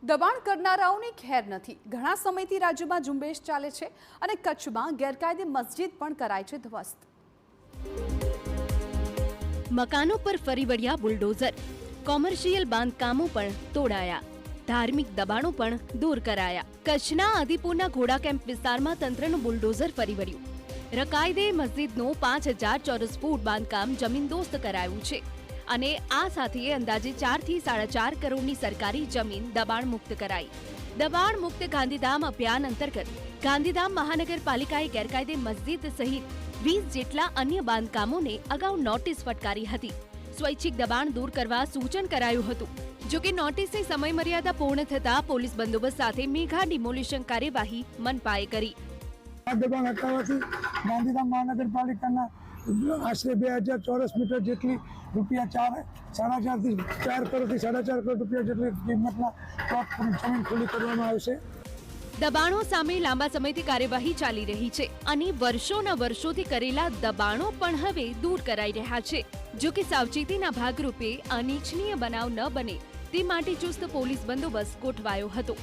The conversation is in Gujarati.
દબાણ કરનારાઓની ખેર નથી। ઘણા સમયથી રાજ્યમાં ઝુંબેશ ચાલે છે અને કચ્છમાં ગેરકાયદે મસ્જિદ પણ કરાય છે ધ્વસ્ત। મકાનો પર ફરી વળ્યા બુલડોઝર, કોમર્શિયલ બાંધકામો પણ તોડાયા, ધાર્મિક દબાણો પણ દૂર કરાયા। કચ્છના આદિપુરના ઘોડા કેમ્પ વિસ્તારમાં તંત્રનું બુલડોઝર ફરી વળ્યું। રકાયદે મસ્જિદનું 5000 ચોરસ ફૂટ બાંધકામ જમીનદોસ્ત કરાયું છે અને આ સાથે અંદાજે 4 થી 4.5 કરોડની સરકારી જમીન દબાણ મુક્ત કરાઈ। દબાણ મુક્ત ગાંધીધામ અભિયાન અંતર્ગત ગાંધીધામ મહાનગરપાલિકાએ ગેરકાયદે મસ્જિદ સહિત 20 જેટલા અન્ય બાંધકામોને અગાઉ નોટિસ ફટકારી હતી। સ્વૈચ્છિક દબાણ દૂર કરવા સૂચન કરાયું હતું। જો કે નોટિસની સમયમર્યાદા પૂર્ણ થતા પોલીસ બંદોબસ્ત સાથે મેગા ડિમોલિશન કાર્યવાહી મનપાએ કરી। દબાણ હટાવવાથી ગાંધીધામ મહાનગરપાલિકાના આશરે 2000 ચોરસ મીટર જેટલી રૂપિયા 4.5 થી 4 કરોડથી 4.5 કરોડ રૂપિયા જેટલી કિંમતના પ્લોટ જમીન ખુલ્લી કરવામાં આવશે। દબાણો સામે લાંબા સમયથી કાર્યવાહી ચાલી રહી છે અને વર્ષોના વર્ષોથી કરેલા દબાણો પણ હવે દૂર કરાઈ રહ્યા છે। જો કે સાવચેતીના ભાગરૂપે અનિચ્છનીય બનાવ ન બને તે માટે ચુસ્ત પોલીસ બંદોબસ્ત ગોઠવાયો હતો।